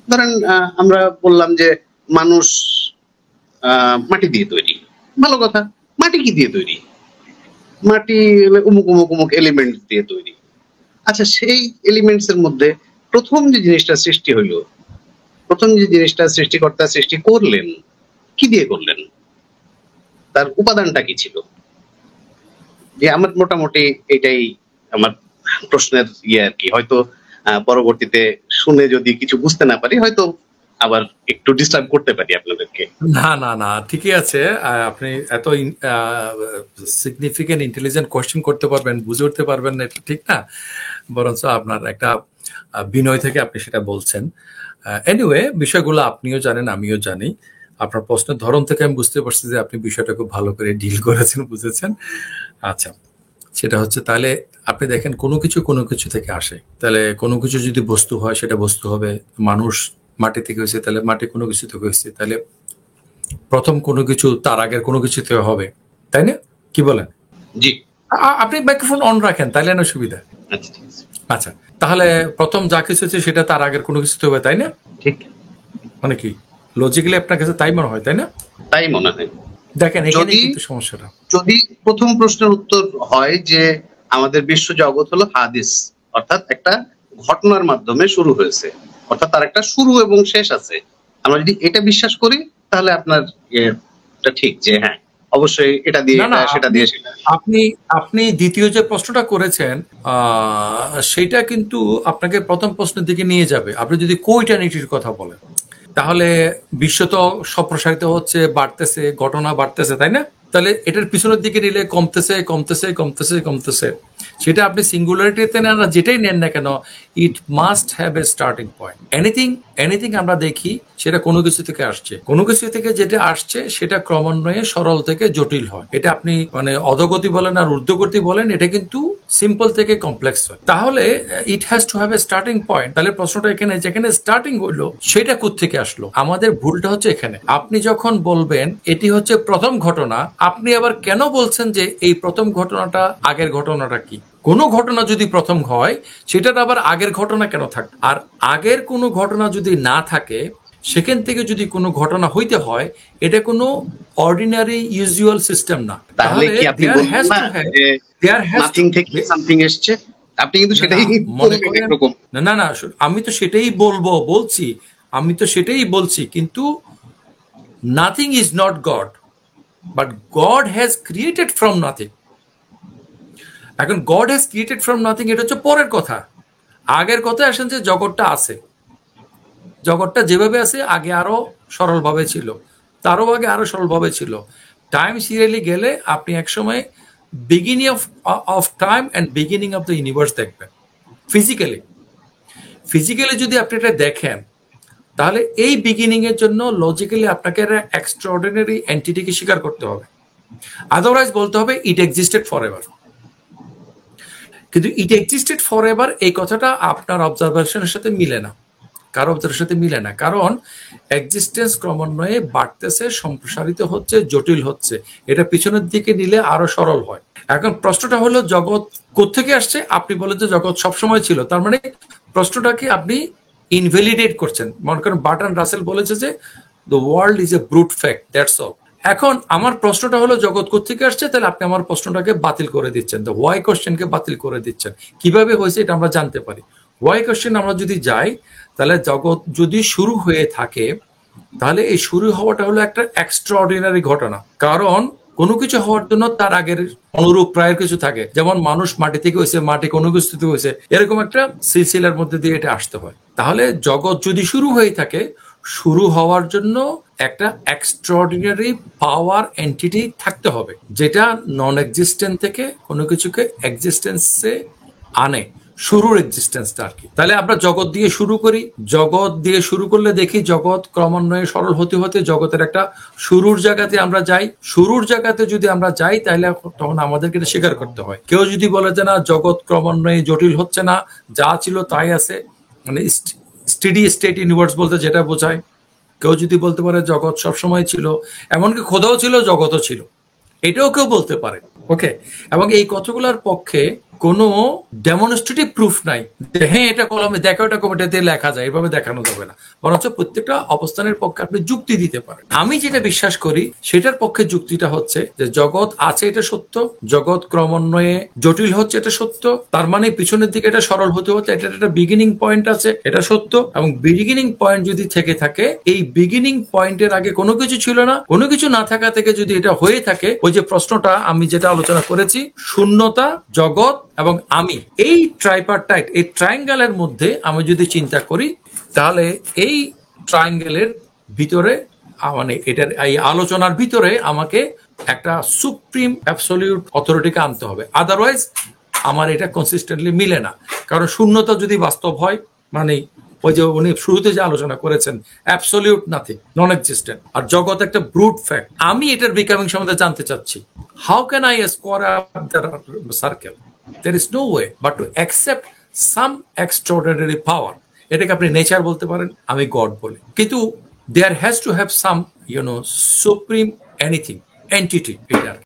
ধরেন আমরা বললাম যে মানুষ মাটি দিয়ে তৈরি, ভালো কথা। মাটি কি দিয়ে তৈরি? মাটি অমুক অমুক অমুক এলিমেন্ট দিয়ে তৈরি। আচ্ছা, সেই এলিমেন্টস এর মধ্যে প্রথম যে জিনিসটা সৃষ্টি হইলো, প্রথম যে জিনিসটা সৃষ্টিকর্তা সৃষ্টি করলেন, কি দিয়ে করলেন? তার উপাদানটা কি ছিল? যে আমার মোটামুটি এটাই আমার প্রশ্নের আর কি। হয়তো পরবর্তীতে শুনে যদি কিছু বুঝতে না পারি, হয়তো আবার একটু ডিস্টার্ব করতে পারি আপনাদেরকে। না না না, ঠিকই আছে। আপনি এত সিগনিফিকেন্ট ইন্টেলিজেন্ট কোয়েশ্চেন করতে পারবেন, বুঝে উঠতে পারবেন না, এটা ঠিক না। বরঞ্চ আপনার একটা বিনয় থেকে আপনি সেটা বলছেন। এনিওয়ে, বিষয়গুলো আপনিও জানেন, আমিও জানি। আপনার প্রশ্নের ধরন থেকে আমি বুঝতে পারছি যে আপনি বিষয়টা খুব ভালো করে ডিল করেছেন, বুঝেছেন। আচ্ছা, সেটা হচ্ছে তাহলে আপনি দেখেন কোনো কিছু থেকে আসে। তাহলে কোনো কিছু যদি বস্তু হয় সেটা বস্তু হবে। মানুষ মাটি থেকে হয়েছে, তাহলে মাটি কোনো কিছু থেকে হয়েছে। তাহলে প্রথম কোনো কিছু তার আগের কোনো কিছু থেকে হবে, তাই না? কি বলেন? জি। আপনি মাইক্রোফোন অন রাখেন, তাইলে না সুবিধা। আচ্ছা, ঠিক আছে। আচ্ছা, তাহলে প্রথম যা কিছু হচ্ছে সেটা তার আগের কোনো কিছু হবে, তাই না? ঠিক। মানে কি লজিক্যালি আপনার কাছে তাই মনে হয়, তাই না? তাই মনে হয়। দেখেন এখানে যদি কিন্তু সমস্যাটা। যদি প্রথম প্রশ্নের উত্তর হয় যে আমাদের বিশ্ব জগৎ হলো হাদিস, অর্থাৎ একটা ঘটনার মাধ্যমে শুরু হয়েছে, অর্থাৎ তার একটা শুরু এবং শেষ আছে, আমরা যদি এটা বিশ্বাস করি, তাহলে আপনার এটা ঠিক যে হ্যাঁ, অবশ্যই এটা দিয়ে না এটা, না, সেটা দিয়ে সেটা। আপনি আপনি দ্বিতীয় যে প্রশ্নটা করেছেন সেটা কিন্তু আপনাকে প্রথম প্রশ্নের দিকে নিয়ে যাবে। আপনি যদি কোইটানিটির কথা বলেন, তাহলে বিশ্ব তো সম্প্রসারিত হচ্ছে, বাড়তেছে, ঘটনা বাড়তেছে, তাই না? তাহলে এটার পিছনের দিকে নিলে কমতেছে কমতেছে কমতেছে কমতেছে। সেটা আপনি সিঙ্গুলারিটিতে নেন না, যেটাই নেন না কেন, it must have a starting point. Anything anything আমরা দেখি সেটা কোনো কিছু থেকে আসছে, কোনো কিছু থেকে যেটা আসছে সেটা ক্রমান্বয়ে সরল থেকে জটিল হয়। এটা আপনি মানে অধোগতি বলেন আর ঊর্ধ্বগতি বলেন, এটা কিন্তু সিম্পল থেকে কমপ্লেক্স হয়। তাহলে it has to have a starting point. তাহলে প্রশ্নটা এখানে, যেখানে স্টার্টিং হইলো সেটা কোত্থেকে আসলো? আমাদের ভুলটা হচ্ছে এখানে। আপনি যখন বলবেন এটি হচ্ছে প্রথম ঘটনা, আপনি আবার কেন বলছেন যে এই প্রথম ঘটনাটা আগের ঘটনাটা কি? কোনো ঘটনা যদি প্রথম হয় সেটার আবার আগের ঘটনা কেন থাকে? আর আগের কোনো ঘটনা যদি না থাকে, সেখান থেকে যদি কোনো ঘটনা হইতে হয়, এটা কোনো অর্ডিনারি ইউজুয়াল সিস্টেম না। তাহলে কি আপনি দেয়ার বলবেন হ্যাজ না টু হ্যাভ যে দেয়ার হ্যাজ টু নাথিং থেকে সামথিং এসছে? আপনি কিন্তু না না, সেটাই মনে বলবেন করেন, একরকম। না না না, আমি তো সেটাই বলছি। আমি তো সেটাই বলছি, কিন্তু nothing is not God, but God has created from nothing. এখন God has created from nothing এটা হচ্ছে পরের কথা। আগের কথায় আসেন যে জগৎটা আছে, জগৎটা যেভাবে আছে আগে আরো সরলভাবে ছিল, তারও আগে আরো সরলভাবে ছিল। টাইম সিরিয়ালি গেলে আপনি একসময় beginning of time and beginning of the universe দেখবেন। ফিজিক্যালি ফিজিক্যালি যদি আপনি এটা দেখেন, তাহলে এই বিগিনিং এর জন্য লজিক্যালি আপনাকে একটা এক্সট্রাঅর্ডিনারি এন্টিটিকে স্বীকার করতে হবে। আদারওয়াইজ বলতে হবে ইট এক্সিস্টেড ফর এভার। কিন্তু ইট এক্সিস্টেড ফর এভার এই কথাটা আপনার অবজারভেশনের সাথে মিলে না, কারো অবজারভেশনের সাথে মিলে না। কারণ এক্সিস্টেন্স ক্রমান্বয়ে বাড়তেছে, সম্প্রসারিত হচ্ছে, জটিল হচ্ছে। এটা পিছনের দিকে নিলে আরো সরল হয়। এখন প্রশ্নটা হলো জগৎ কোত্থেকে আসছে? আপনি বলেন যে জগৎ সবসময় ছিল, তার মানে প্রশ্নটাকে আপনি ইনভ্যালিডেট করছেন। মনে করেন বার্ট্রান্ড রাসেল বলেছে যে the world is a brute fact, that's all. এখন আমার প্রশ্নটা হলো জগৎ কোত্থেকে আসছে, তাহলে আপনি আমার প্রশ্নটাকে বাতিল করে দিচ্ছেন, দ্য হোয়াই কোশ্চেনকে বাতিল করে দিচ্ছেন। কিভাবে হয়েছে এটা আমরা জানতে পারি। হোয়াই কোশ্চেন আমরা যদি যাই, তাহলে জগৎ যদি শুরু হয়ে থাকে, তাহলে এই শুরু হওয়াটা হলো একটা এক্সট্রাঅর্ডিনারি ঘটনা। কারণ কোনো কিছু হওয়ার জন্য তার আগের অনুরূপ প্রায়ের কিছু থাকে। যেমন মানুষ মাটি থেকে হয়েছে, মাটি কোনো কিছু থেকে হয়েছে, এরকম একটা সিলসিলার মধ্যে দিয়ে এটা আসতে হয়। তাহলে জগৎ যদি শুরু হয়ে থাকে, শুরু হওয়ার জন্য একটা এক্সট্রাঅর্ডিনারি পাওয়ার এন্টিটি থাকতে হবে, যেটা নন এক্সিস্টেন্ট থেকে কোনো কিছুকে এক্সিস্টেন্সে আনে, শুরুর এক্সিস্টেন্সটা আর কি। তাহলে আমরা জগৎ দিয়ে শুরু করি, জগৎ দিয়ে শুরু করলে দেখি জগৎ ক্রমান্বয়ে সরল হতে হতে জগতের একটা শুরুর জায়গাতে আমরা যাই। শুরুর জায়গাতে যদি আমরা যাই, তাহলে তখন আমাদেরকে এটা স্বীকার করতে হয়। কেউ যদি বলে যে না, জগৎ ক্রমান্বয়ে জটিল হচ্ছে না, যা ছিল তাই আছে, মানে স্টেডি স্টেট ইউনিভার্স বলতে যেটা বোঝায়। কেউ যদি বলতে পারে জগৎ সবসময় ছিল, এমনকি খোদাও ছিল, জগৎও ছিল, এটাও কেউ বলতে পারে। ওকে, এবং এই কথাগুলোর পক্ষে কোনো ডেমনস্ট্রেটিভ প্রুফ নাই যে হ্যাঁ এটা কলমে দেখো, এটা কবিতাতে লেখা যায়, এভাবে দেখানো যাবে না। বরঞ্চ প্রত্যেকটা অবস্থানের পক্ষে আপনি যুক্তি দিতে পারেন। আমি যেটা বিশ্বাস করি সেটার পক্ষে যুক্তিটা হচ্ছে যে জগৎ আছে, এটা সত্য, জগৎ ক্রমান্বয়ে জটিল হচ্ছে, এটা সত্য, তার মানে পিছনের দিকে এটা সরল হতে হতে এটা একটা বিগিনিং পয়েন্ট আছে, এটা সত্য। এবং বিগিনিং পয়েন্ট যদি থেকে থাকে, এই বিগিনিং পয়েন্টের আগে কোনো কিছু ছিল না, কোনো কিছু না থাকা থেকে যদি এটা হয়ে থাকে, ওই যে প্রশ্নটা আমি যেটা আলোচনা করেছি, শূন্যতা, জগৎ এবং আমি, এই ট্রাইপারটাইট, এই ট্রায়াঙ্গেলের মধ্যে আমি যদি চিন্তা করি, তাহলে এই ট্রায়াঙ্গেলের ভিতরে মানে এটার এই আলোচনার ভিতরে আমাকে একটা সুপ্রিম অ্যাবসলিউট অথরিটিকে আনতে হবে, আদারওয়াইজ আমার এটা কনসিস্টেন্টলি মিলে না। কারণ শূন্যতা যদি বাস্তব হয়, মানে ওই যে উনি শুরুতে যে আলোচনা করেছেন, অ্যাবসলিউট নাথিং, নন এক্সিস্টেন্ট, আর জগৎ একটা ব্রুট ফ্যাক্ট। আমি এটার বিকামিং সম্বন্ধে জানতে চাচ্ছি, how can I square up the circle? There is no way but to accept some extraordinary power. এটাকে আপনি নেচার বলতে পারেন, আমি গড বলি, কিন্তু there has to have some, supreme anything, entity, এটা আর কি।